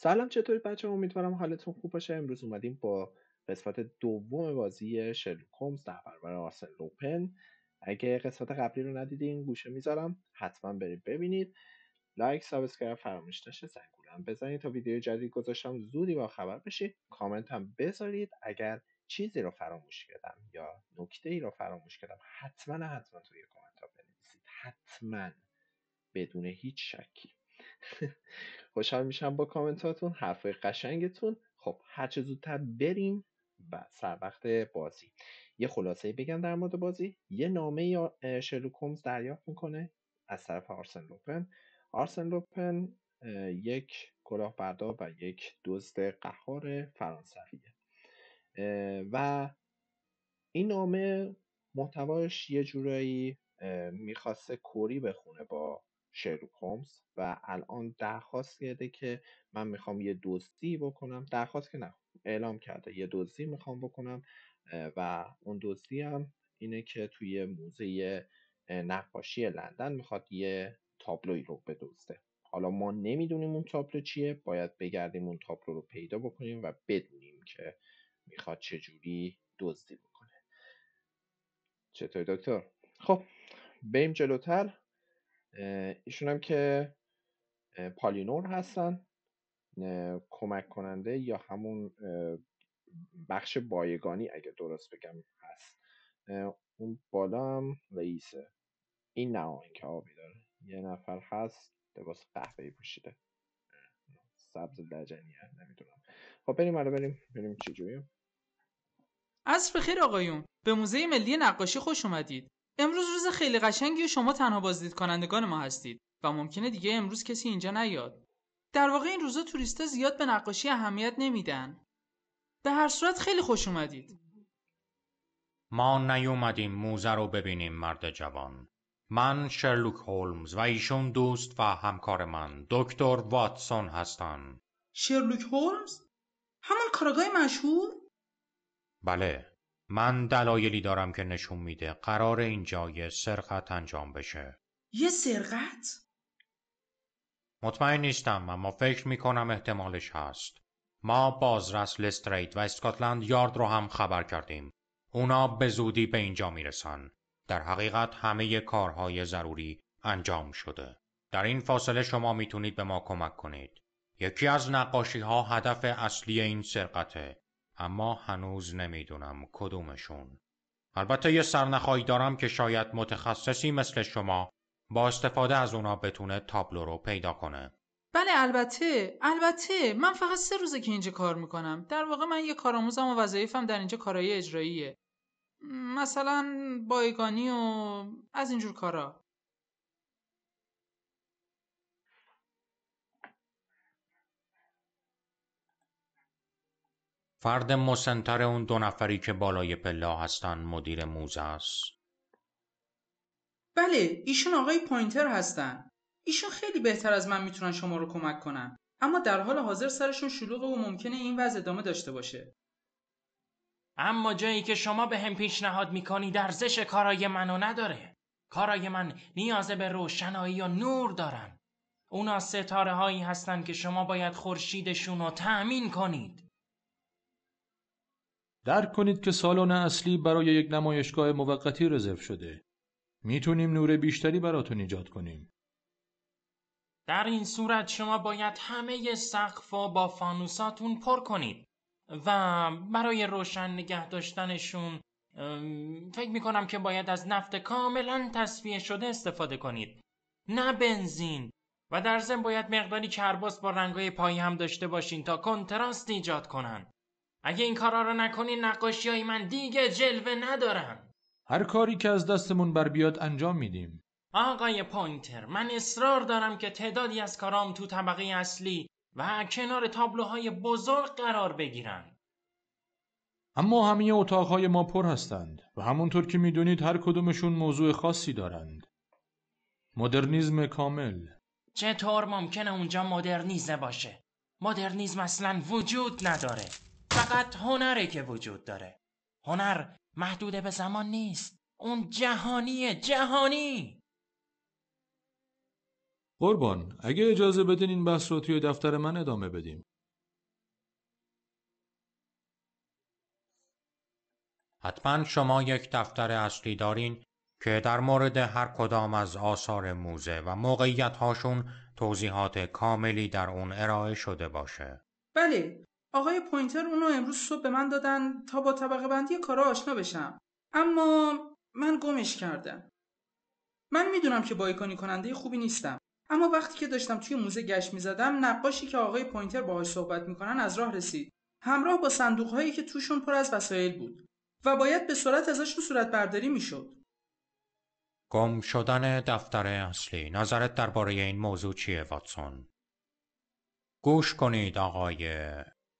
سلام، چطورید بچه‌ها؟ امیدوارم حالتون خوب باشه. امروز اومدیم با قسمت دوم بازی شرلوک هومز در برابر آرسن لوپن. اگه قسمت قبلی رو ندیدین گوشه میذارم، حتما برید ببینید. لایک، سابسکرایب فراموش نشه، زنگوله هم بزنید تا ویدیو جدید گذاشتم زودی با خبر بشید. کامنت هم بذارید اگر چیزی رو فراموش کردم یا نکته‌ای رو فراموش کردم، حتما توی کامنت ها بنویسید، حتما، بدون هیچ شکی. خوشحال میشم با کامنتاتون، حرفای قشنگتون. خب هر چه زودتر بریم و سر وقت بازی. یه خلاصه بگم در مورد بازی. یه نامه یا شرلوک هومز دریافت میکنه از طرف آرسن لوپن. آرسن لوپن یک کلاهبردار و یک دزد قهار فرانسویه و این نامه محتواش یه جورایی میخواسته کوری بخونه با شرلوک هومز و الان درخواست کرده که من میخوام یه دزدی بکنم. درخواست که نه، اعلام کرده یه دزدی میخوام بکنم و اون دزدی هم اینه که توی موزه نقاشی لندن میخواد یه تابلوی رو بدزده. حالا ما نمیدونیم اون تابلو چیه، باید بگردیم اون تابلو رو پیدا بکنیم و بدونیم که میخواد چجوری دزدی بکنه. چطور دکتر؟ خب بریم جلوتر. ایشون هم که پالینور هستن، کمک کننده یا همون بخش بایگانی اگه درست بگم هست. اون بالا هم رئیسه. این نهایین که آبی داره، یه نفر هست لباس قهوه‌ای پوشیده، سبز لجنیه، نمیدونم. خب بریم حالا بریم چجوریه. عصر بخیر آقایون، به موزه ملی نقاشی خوش اومدید. امروز روز خیلی قشنگی و شما تنها بازدید کنندگان ما هستید و ممکنه دیگه امروز کسی اینجا نیاد. در واقع این روزا توریستا زیاد به نقاشی اهمیت نمیدن. به هر صورت خیلی خوش اومدید. ما نیومدیم موزه رو ببینیم مرد جوان. من شرلوک هولمز و ایشون دوست و همکار من دکتر واتسون هستن. شرلوک هولمز؟ همون کاراگاه مشهور؟ بله، من دلایلی دارم که نشون میده قرار اینجا یه سرقت انجام بشه. یه سرقت؟ مطمئن نیستم اما فکر میکنم احتمالش هست. ما بازرس لستریت و اسکاتلند یارد رو هم خبر کردیم. اونا به زودی به اینجا میرسن. در حقیقت همه کارهای ضروری انجام شده. در این فاصله شما میتونید به ما کمک کنید. یکی از نقاشی ها هدف اصلی این سرقته، اما هنوز نمیدونم کدومشون. البته یه سرنخایی دارم که شاید متخصصی مثل شما با استفاده از اونا بتونه تابلو رو پیدا کنه. بله البته من فقط 3 روزه که اینجا کار میکنم. در واقع من یه کارآموزم و وظایفم در اینجا کارهای اجراییه، مثلا بایگانی و از اینجور کارا. فرد مسنتر اون 2 نفری که بالای پله هستن مدیر موزه است. بله ایشون آقای پوینتر هستن. ایشون خیلی بهتر از من میتونن شما رو کمک کنن، اما در حال حاضر سرشون شلوغه و ممکنه این وضع ادامه داشته باشه. اما جایی که شما به هم پیشنهاد میکنی ارزش کارای منو نداره. کارای من نیاز به روشنایی و نور دارن. اونا ستاره هایی هستن که شما باید خورشیدشون رو تأمین کنید. درک کنید که سالن اصلی برای یک نمایشگاه موقتی رزرو شده. میتونیم نور بیشتری براتون ایجاد کنیم. در این صورت شما باید همه سقف و با فانوساتون پر کنید و برای روشن نگه داشتنشون فکر میکنم که باید از نفت کاملا تصفیه شده استفاده کنید، نه بنزین. و در ضمن باید مقداری کرباس با رنگای پایی هم داشته باشین تا کنتراست ایجاد کنن. اگه این کارا رو نکنین نقاشیای من دیگه جلوه ندارن. هر کاری که از دستمون بر بیاد انجام میدیم. آقای پوینتر، من اصرار دارم که تعدادی از کارام تو طبقه اصلی و کنار تابلوهای بزرگ قرار بگیرن. اما همه اتاقهای ما پر هستند و همونطور که میدونید هر کدومشون موضوع خاصی دارند. مدرنیسم کامل. چطور ممکنه اونجا مدرنیزم باشه؟ مدرنیسم اصلا وجود نداره. فقط هنره که وجود داره. هنر محدود به زمان نیست. اون جهانیه، جهانی. قربان، اگه اجازه بدین این بحث رو توی دفتر من ادامه بدیم. حتما شما یک دفتر اصلی دارین که در مورد هر کدام از آثار موزه و موقعیت هاشون توضیحات کاملی در اون ارائه شده باشه. بله، آقای پوینتر اونو امروز صبح به من دادن تا با طبقه بندی کارا آشنا بشم. اما من گمش کردم. من میدونم که بایکانی کننده خوبی نیستم. اما وقتی که داشتم توی موزه گشت میزدم، نقاشی که آقای پوینتر باهاش صحبت میکنن از راه رسید. همراه با صندوق‌هایی که توشون پر از وسایل بود و باید به سرعت ازشون صورت برداری میشد. گم شدن دفتر اصلی. نظرت درباره این موضوع چیه واتسون؟ گوش کنید آقای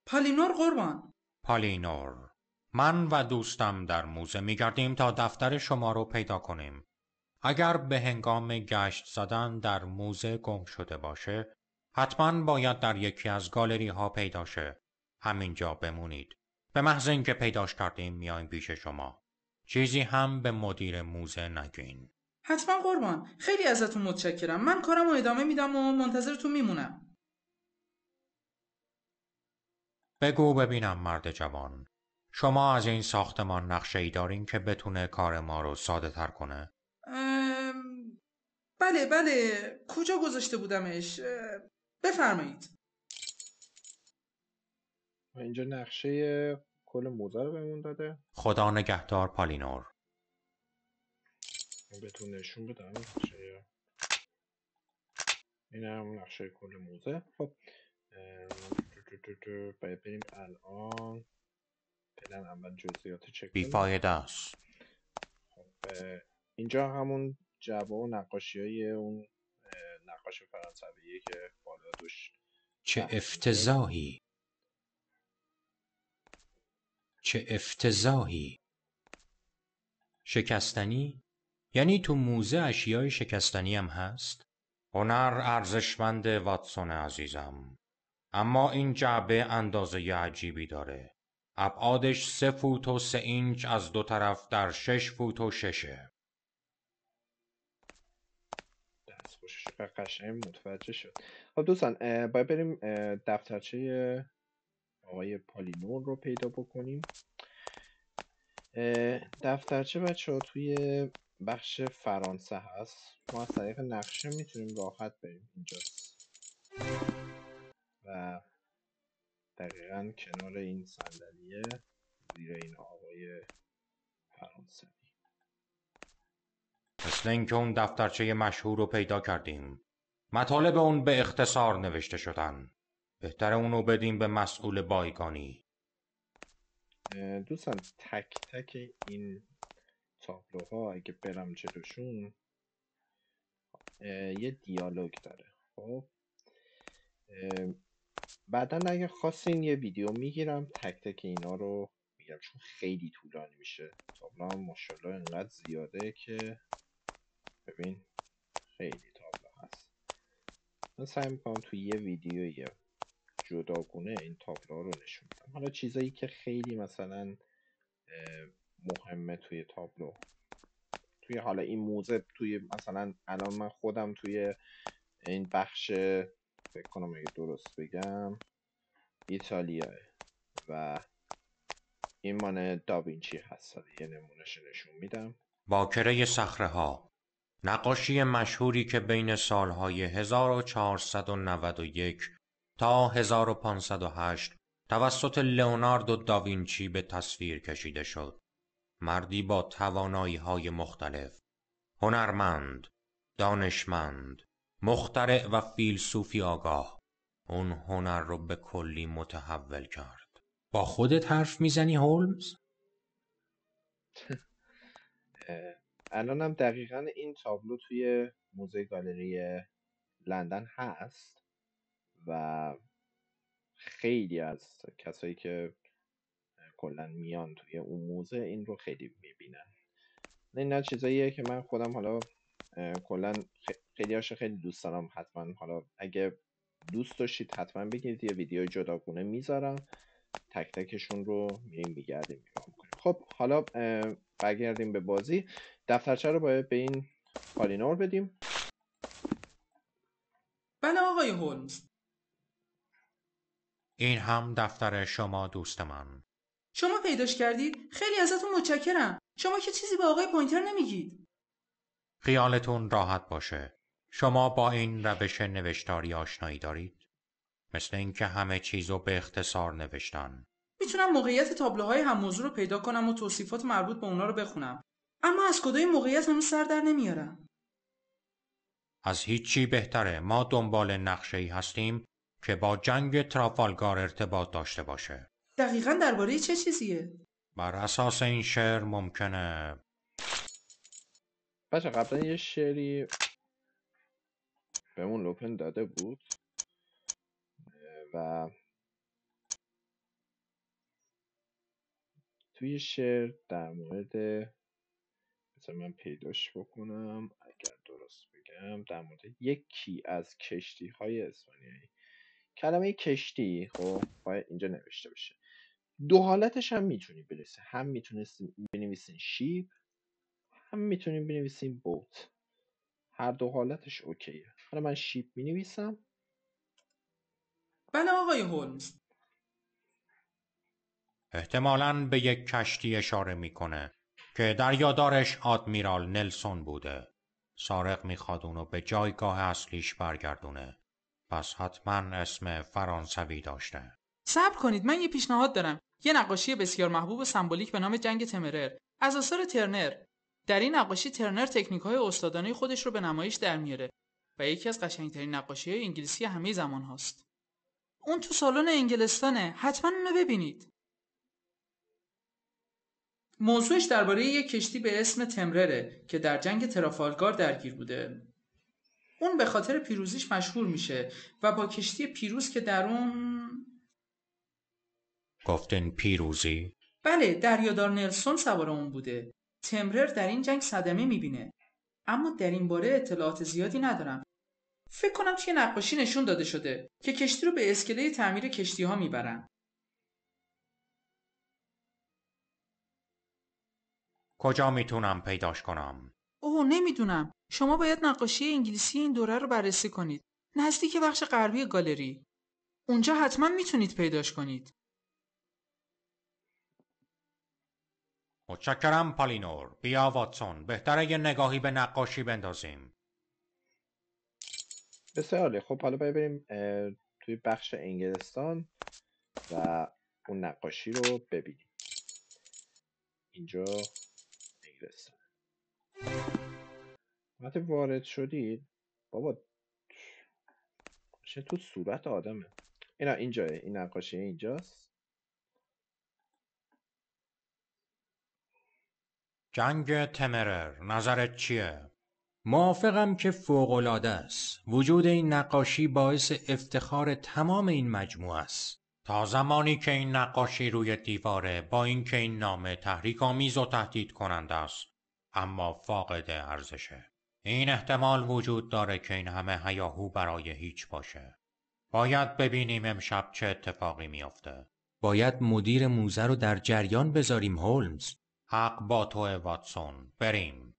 پالینور قربان. پالینور. من و دوستم در موزه میگردیم تا دفتر شما رو پیدا کنیم. اگر به هنگام گشت زدن در موزه گم شده باشه، حتما باید در یکی از گالری ها پیدا شه. همینجا بمونید. به محض اینکه پیداش کردیم میایم پیش شما. چیزی هم به مدیر موزه نگین. حتما قربان. خیلی ازتون متشکرم. من کارم رو ادامه میدم و منتظرتون میمونم. بگو ببینم مرد جوان، شما از این ساختمان نقشه‌ای دارین که بتونه کار ما رو ساده تر کنه؟ بله کجا گذاشته بودمش؟ بفرمایید. اینجا نقشه کل موزه رو بهمون داده. خدا نگهدار پالینور. بهتون نشون بدم نقشه. این هم نقشه کل موزه. خب باید بریم الان فعلا اول جزئیات چک کنیم. بیفایده است. خب اینجا همون جعبه و نقاشی های اون نقاش فرانسویه که بالا دوش. چه افتضاحی، چه افتضاحی. شکستنی؟ یعنی تو موزه اشیای شکستنی هم هست؟ هنر ارزشمند واتسون عزیزم، اما این جعبه اندازه عجیبی داره. ابعادش 3 فوت و 3 اینچ از دو طرف در 6 فوت و 6. دستخوشش قشنگ متوجه شد. خب دوستان باید بریم دفترچه آقای پالینور رو پیدا بکنیم. دفترچه بچه ها توی بخش فرانسه هست. ما از طریق نقشه میتونیم راحت بریم اینجاست و دقیقا کنار این صندلیه زیر این آقای فرانسوی. مثل اینکه اون دفترچه مشهور رو پیدا کردیم. مطالب اون به اختصار نوشته شدن. بهتره اونو بدیم به مسئول بایگانی. دوستان تک تک این تابلوها اگه برم جلوشون یه دیالوگ داره. خب بعدا اگه خواستین یه ویدیو میگیرم تک تک اینا رو میگم، چون خیلی طولانی میشه. تابلو هم ماشاءالله انقدر زیاده که ببین خیلی تابلو هست. من سعی میکنم توی یه ویدیوی جداگونه این تابلوها رو نشون بدم. حالا چیزایی که خیلی مثلا مهمه توی تابلو، توی حالا این موزه، توی مثلا الان من خودم توی این بخش فکر کنم اگه درست بگم ایتالیاه و این مال داوینچی هست. یه نمونهش نشون میدم. باکره صخره‌ها، نقاشی مشهوری که بین سالهای 1491 تا 1508 توسط لئوناردو داوینچی به تصویر کشیده شد. مردی با توانایی‌های مختلف، هنرمند، دانشمند، مخترع و فیلسوفی آگاه. اون هنر رو به کلی متحول کرد. با خودت حرف میزنی هولمز؟ الانم دقیقا این تابلو توی موزه گالری لندن هست و خیلی از کسایی که کلا میان توی اون موزه این رو خیلی میبینن. این چیزاییه که من خودم حالا کلا خیلی هاشو خیلی دوست دارم. حتما حالا اگه دوست داشتید حتما بگید یه ویدیو جداگونه میذارم، تک تکشون رو میریم میگردیم نگاه میکنیم. خب حالا برگردیم به بازی. دفترچه رو باید به این پالینور بدیم. بله آقای هولمز. این هم دفتر شما دوست من. شما پیداش کردید؟ خیلی ازتون متشکرم. شما که چیزی به آقای پوینتر نمیگید. خیالتون راحت باشه. شما با این روش نوشتاری آشنایی دارید؟ مثل اینکه همه چیزو به اختصار نوشتن. میتونم موقعیت تابلوهای هم موضوع رو پیدا کنم و توصیفات مربوط به اونا رو بخونم. اما از کدای موقعیت هنوز سر در نمیارم. از هیچی بهتره ما دنبال نقشه‌ای هستیم که با جنگ ترافالگار ارتباط داشته باشه. دقیقاً درباره چه چیزیه؟ بر اساس این شعر ممکنه بچه قبلا یه شعری بهمون لوپن داده بود و توی شعر در مورد، مثلا من پیداش بکنم اگر درست بگم، در مورد یکی از کشتی های اسپانیایی. کلمه کشتی خب باید اینجا نوشته بشه. دو حالتش هم میتونی بنویسین، هم میتونستیم بنویسین شیپ، هم میتونیم بنویسین بوت. هر دو حالتش اوکیه. حالا من شیپ مینویسم. بله آقای هولمز. احتمالاً به یک کشتی اشاره میکنه که دریادارش آدمیرال نلسون بوده. سارق میخواد اونو به جایگاه اصلیش برگردونه. پس حتما اسم فرانسوی داشته. صبر کنید، من یه پیشنهاد دارم. یه نقاشی بسیار محبوب و سمبولیک به نام جنگ تمرر از آثار ترنر. در این نقاشی ترنر تکنیک‌های استادانه خودش رو به نمایش در میاره و یکی از قشنگترین نقاشی‌های انگلیسی همه زمان هاست. اون تو سالن انگلستانه، حتما اونو ببینید. موضوعش درباره یک کشتی به اسم تمرره که در جنگ ترافالگار درگیر بوده. اون به خاطر پیروزیش مشهور میشه و با کشتی پیروز که در اون، گفتین پیروزی؟ بله، دریادار نلسون سوار اون بوده. تمرر در این جنگ صدمه میبینه، اما در این باره اطلاعات زیادی ندارم. فکر کنم توی نقاشی نشون داده شده که کشتی رو به اسکله تعمیر کشتی ها میبرن. کجا میتونم پیداش کنم؟ اوه نمیدونم. شما باید نقاشی انگلیسی این دوره رو بررسی کنید. نزدیک بخش غربی گالری. اونجا حتما میتونید پیداش کنید. متشکرم پالینور. بیا واتسون، بهتره یه نگاهی به نقاشی بندازیم. بسیار عالی. خب حالا باید بریم توی بخش انگلستان و اون نقاشی رو ببینیم. اینجا انگلستان. وقتی وارد شدید، بابا چه تو صورت آدمه. اینا اینجاه، این نقاشی اینجاست. جنگ تمرر، نظرت چیه؟ موافقم که فوق‌العاده است. وجود این نقاشی باعث افتخار تمام این مجموعه است. تا زمانی که این نقاشی روی دیواره، با اینکه این نامه تحریک‌آمیز و تهدید کننده است، اما فاقد ارزشه. این احتمال وجود داره که این همه هیاهو برای هیچ باشه. باید ببینیم امشب چه اتفاقی میافته. باید مدیر موزه رو در جریان بذاریم هولمز. حق با تو واتسون. بریم.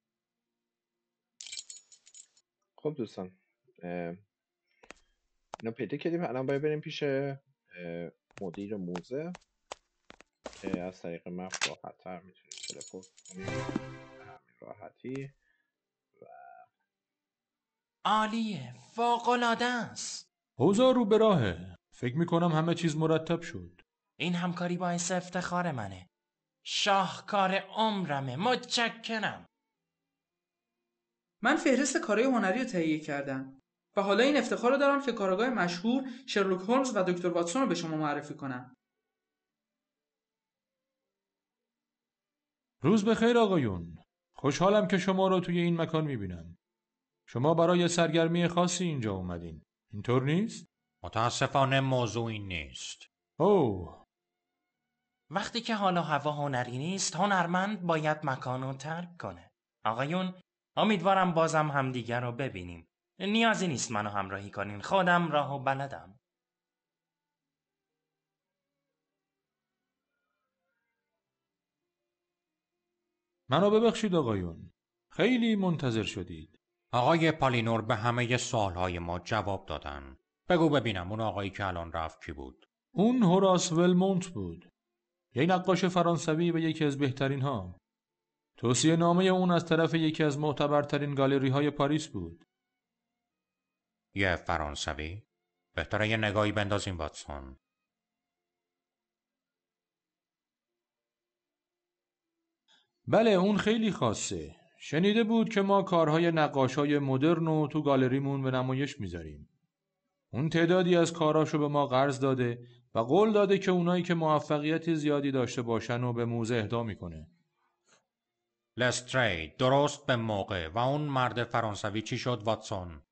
خب دوستان، اینو پیدا کردیم. الان باید بریم پیش مدیر موزه که از طریق مپ راحت‌تر میتونیم تلپورت کنیم به همین راحتی. عالیه، فوق‌العاده است. اوضاع رو به راهه. فکر میکنم همه چیز مرتب شد. این همکاری باعث افتخار منه. شاهکار عمرمه. متشکرم. من فهرست کارهای هنری رو تهیه کردم و حالا این افتخار رو دارم که کارگاه مشهور شرلوک هولمز و دکتر واتسون رو به شما معرفی کنم. روز بخیر آقایون. خوشحالم که شما را توی این مکان میبینم. شما برای سرگرمی خاصی اینجا اومدین. اینطور نیست؟ متاسفانه موضوع این نیست. اوه. وقتی که حال و هوا هنری نیست، هنرمند باید مکانو ترک کنه. آقایون، امیدوارم بازم همدیگر رو ببینیم. نیازی نیست منو همراهی کنین. خودم راهو بلدم. منو ببخشید آقایون. خیلی منتظر شدید. آقای پالینور به همه سوالهای ما جواب دادن. بگو ببینم اون آقایی که الان رفت کی بود؟ اون هوراس ولمونت بود. یک نقاش فرانسوی و یکی از بهترین ها. توصیه نامه اون از طرف یکی از معتبرترین گالری های پاریس بود. یه فرانسوی؟ بهتره یه نگاهی بندازیم واتسون. بله اون خیلی خاصه. شنیده بود که ما کارهای نقاشای مدرن رو تو گالریمون به نمایش میذاریم. اون تعدادی از کاراشو به ما قرض داده و قول داده که اونایی که موفقیت زیادی داشته باشن و به موزه اهدا میکنه. لسترید درست به موقع. و اون مرد فرانسوی چی شد واتسون؟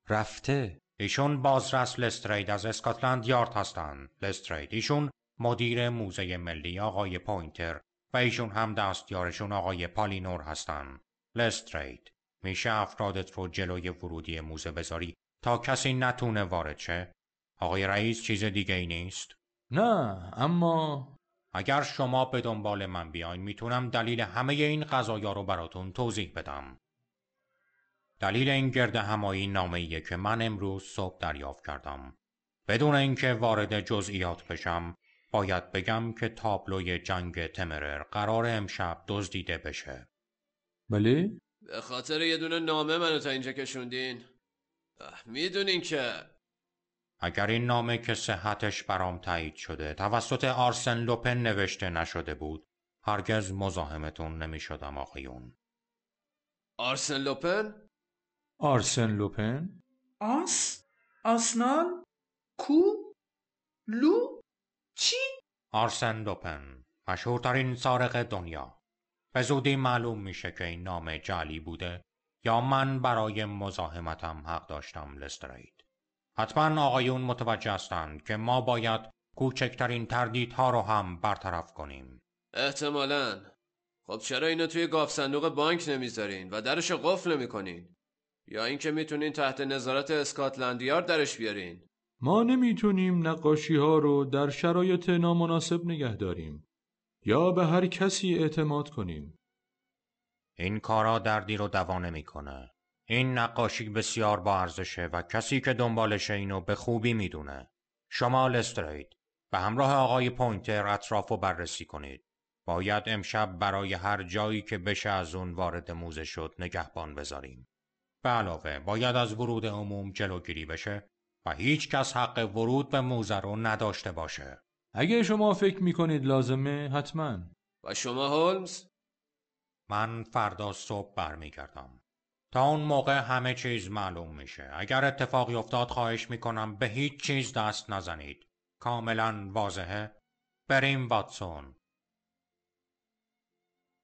رفته. ایشون بازرس لسترید از اسکاتلند یارد هستن. لسترید ایشون مدیر موزه ملی آقای پوینتر و ایشون هم دستیارشون آقای پالینور هستن. لسترید میشه افرادت رو جلوی ورودی موزه بذاری تا کسی نتونه وارد شه؟ آقای رئیس چیز دیگه ای نیست؟ نه اما اگر شما به دنبال من بیاین میتونم دلیل همه این قضایا رو براتون توضیح بدم. دلیل این گرد همایی نامه‌ایه که من امروز صبح دریافت کردم. بدون اینکه وارد جزئیات بشم باید بگم که تابلوی جنگ تمرر قرار امشب دزدیده بشه. بله؟ به خاطر یه دونه نامه منو تا اینجا کشوندین. میدونین که اگر این نامه که صحتش برام تایید شده توسط آرسن لوپن نوشته نشده بود هرگز مزاحمتون نمی شدم آقایون. آرسن لوپن؟ آرسن لوپن؟ آسنان؟ کو؟ لو؟ چی؟ آرسن لوپن مشهورترین سارق دنیا. به زودی معلوم میشه که این نامه جعلی بوده یا من برای مزاحمتم حق داشتم لسترید. حتما آقایون متوجه هستند که ما باید کوچکترین تردیدها رو هم برطرف کنیم. احتمالاً. خب چرا اینو توی گاف صندوق بانک نمیذارین و درشو قفل نمیکنین؟ یا اینکه میتونین تحت نظارت اسکاتلند یارد درش بیارین؟ ما نمیتونیم نقاشی ها رو در شرایط نامناسب نگه داریم یا به هر کسی اعتماد کنیم. این کارا دردی رو دوا نمیکنه. این نقاشی بسیار با ارزشه و کسی که دنبالشه اینو به خوبی میدونه. شما لسترید به همراه آقای پوینتر اطراف رو بررسی کنید. باید امشب برای هر جایی که بشه از اون وارد موزه شد نگهبان بذاریم. به علاوه باید از ورود عموم جلوگیری بشه و هیچ کس حق ورود به موزه رو نداشته باشه. اگه شما فکر میکنید لازمه حتما. و شما هولمز؟ من فردا صبح برمیگردم. تا اون موقع همه چیز معلوم میشه. اگر اتفاقی افتاد خواهش میکنم به هیچ چیز دست نزنید. کاملا واضحه؟ بریم واتسون.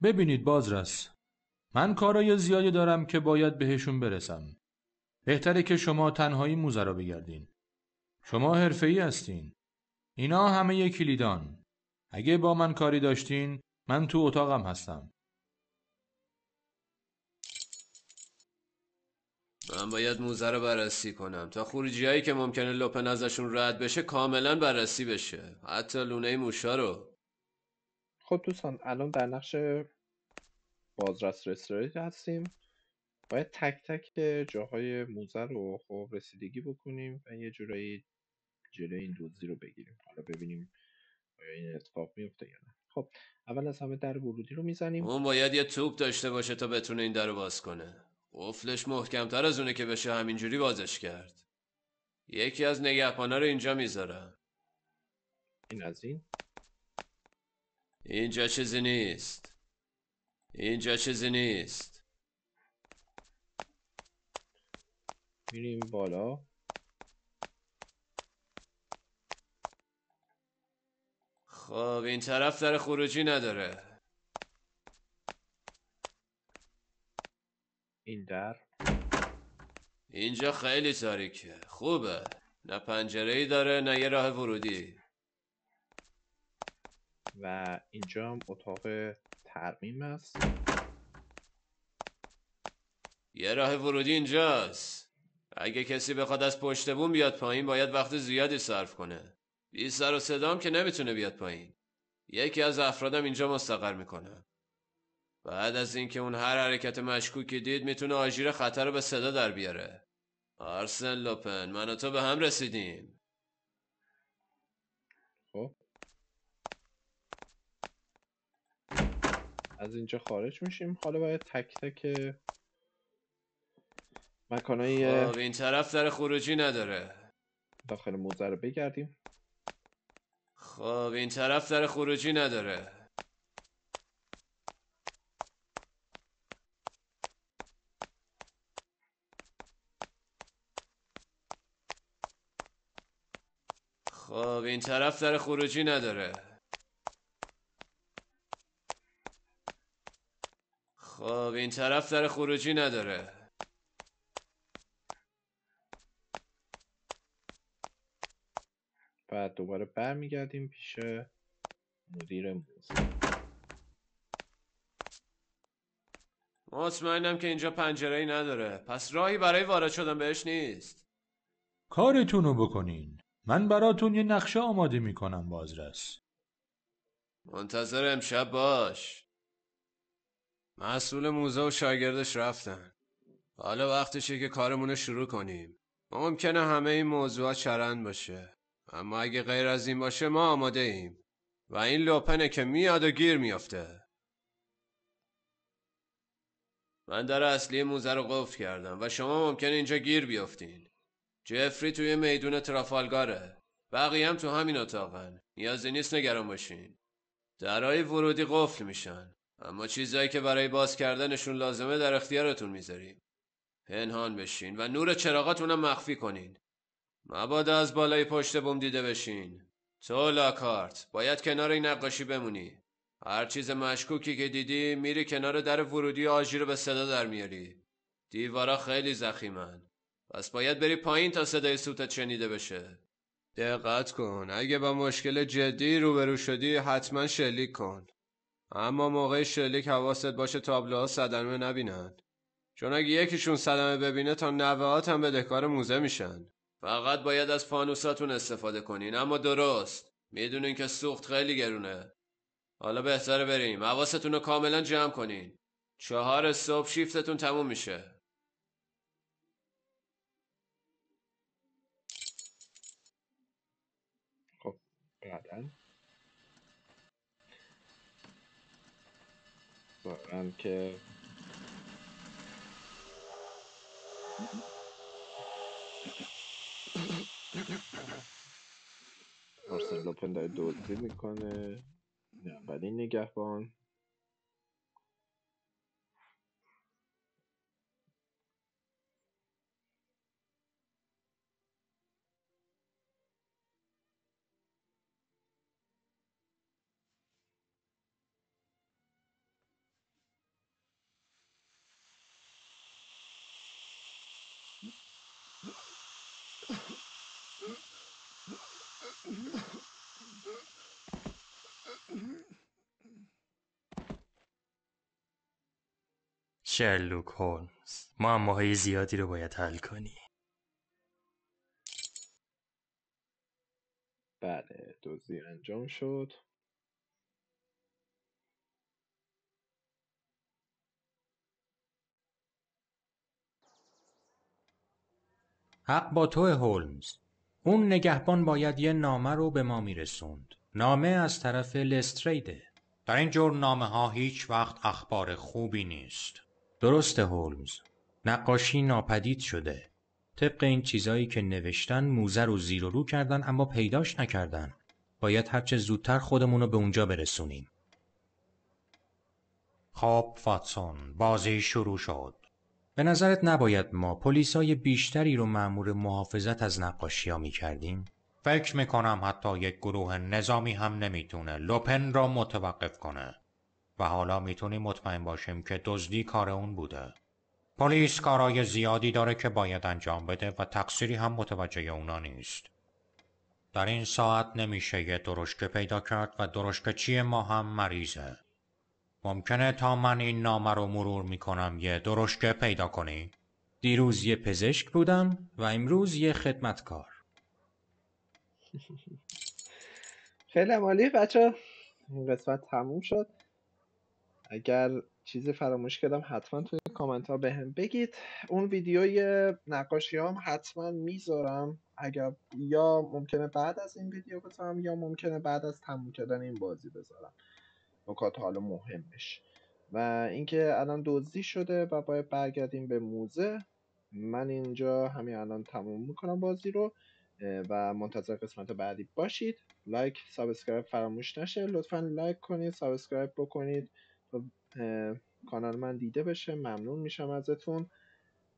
ببینید بازرس، من کارای زیادی دارم که باید بهشون برسم. بهتره که شما تنهایی موزه را بگردین. شما حرفه‌ای هستین. اینا همه کلیدان. اگه با من کاری داشتین من تو اتاقم هستم. من باید موزه رو بررسی کنم تا خروجیایی که ممکنه لوپن ازشون رد بشه کاملا بررسی بشه، حتی لونه موشا رو. خب دوستان الان در نقش بازرس رستورانت هستیم. باید تک تک جاهای موزه رو خب رسیدگی بکنیم و یه جورایی جلوی این دزدی رو بگیریم. حالا ببینیم آیا این اتفاق میفته یا نه. خب اول از همه در ورودی رو میزنیم. اون باید یه توپ داشته باشه تا بتونه این در رو باز کنه. قفلش محکمتر از اونه که بشه همینجوری بازش کرد. یکی از نگهبانا رو اینجا میذارم. این از این. اینجا چیزی نیست. اینجا چیزی نیست. میریم بالا. خب این طرف در خروجی نداره. این در. اینجا خیلی تاریکه. خوبه. نه پنجره‌ای داره نه یه راه ورودی. و اینجا هم اتاق ترمیم است. یه راه ورودی اینجاست. اگه کسی بخواد از پشت بوم بیاد پایین باید وقت زیادی صرف کنه. بی سر و صدام که نمیتونه بیاد پایین. یکی از افرادم اینجا مستقر میکنه. بعد از اینکه اون هر حرکت مشکوکی دید میتونه آژیر خطر رو به صدا در بیاره. آرسن لوپن، من و تو به هم رسیدیم. خب از اینجا خارج میشیم. حالا باید تک تک مکانهای خب این طرف در خروجی نداره. داخل موزه رو بگردیم. خب این طرف در خروجی نداره. خب این طرف در خروجی نداره. خب این طرف در خروجی نداره. بعد دوباره برمیگردیم پیش مدیر موزه. مطمئنم که اینجا پنجره‌ای نداره، پس راهی برای وارد شدن بهش نیست. کارتونو بکنین. من براتون یه نقشه آماده میکنم بازرس. منتظر امشب باش. مسئول موزه و شاگردش رفتن. حالا وقتشه که کارمون رو شروع کنیم. ممکنه همه این موضوعات چرند باشه، اما اگه غیر از این باشه ما آماده ایم. و این لوپنه که میاد و گیر میافته. من در اصلی موزه رو قفل کردم و شما ممکنه اینجا گیر بیافتین. جفری توی میدون ترافالگاره. بقیه هم تو همین اتاقن. نیازی نیست نگران باشین. درهای ورودی قفل میشن، اما چیزایی که برای باز کردنشون لازمه در اختیارتون میذاریم. پنهان بشین و نور چراغاتونم مخفی کنین. مبادا از بالای پشت بوم دیده بشین. تو لاکارت باید کنار این نقاشی بمونی. هر چیز مشکوکی که دیدی میری کنار در ورودی آژیر رو به صدا در میاری. دیوارا خیلی ضخیمن، پس باید بری پایین تا صدای سوتت شنیده بشه. دقت کن، اگه با مشکل جدی روبرو شدی حتما شلیک کن. اما موقع شلیک حواست باشه تابلوها صدمه نبینن، چون اگه یکیشون صدمه ببینه تا نوه‌هات هم بدهکار موزه میشن. فقط باید از فانوساتون استفاده کنین، اما درست. میدونین که سوخت خیلی گرونه. حالا بهتره بریم. حواستون رو کاملا جمع کنین. 4 صبح شیفتتون تموم میشه. خب بعدن ظاهرا که آرسن لوپن داره دزدی میکنه. اولین نگهبان. شرلوک هولمز، معماهای زیادی رو باید حل کنی. بله دزدی انجام شد. حق با تو هولمز. اون نگهبان باید یه نامه رو به ما میرسوند. نامه از طرف لستریده. در این جور نامه ها هیچ وقت اخبار خوبی نیست. درسته هولمز. نقاشی ناپدید شده. طبق این چیزایی که نوشتن موزه رو زیر و رو کردن اما پیداش نکردن. باید هرچه زودتر خودمون رو به اونجا برسونیم. خب واتسون، بازی شروع شد. به نظرت نباید ما پلیسای بیشتری رو مأمور محافظت از نقاشی‌ها می‌کردیم؟ فکر میکنم حتی یک گروه نظامی هم نمیتونه لوپن را متوقف کنه و حالا میتونیم مطمئن باشیم که دزدی کار اون بوده. پلیس کارای زیادی داره که باید انجام بده و تقصیری هم متوجه اونا نیست. در این ساعت نمیشه یه درشکه پیدا کرد و درشکه‌چی ما هم مریضه. ممکنه تا من این نامه رو مرور میکنم یه درشکه پیدا کنی؟ دیروز یه پزشک بودم و امروز یه خدمتکار. خیلی عالی بچه، این قسمت تموم شد. اگر چیزی فراموش کردم حتما توی کامنت ها بهم بگید. اون ویدیوی نقاشی هم حتما میذارم، اگر یا ممکنه بعد از این ویدیو بذارم یا ممکنه بعد از تموم کردن این بازی بذارم، نکات حالا مهمش. و اینکه الان دزدی شده و باید برگردیم به موزه. من اینجا همین الان تموم میکنم بازی رو و منتظر قسمت بعدی باشید. لایک سابسکرایب فراموش نشه، لطفا لایک کنید، سابسکرایب بکنید تا کانال من دیده بشه. ممنون میشم ازتون.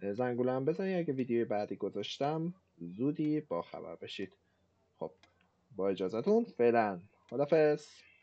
زنگوله هم بزنید اگه ویدیوی بعدی گذاشتم زودی با خبر بشید. خب با اجازهتون فعلا، خدافظ.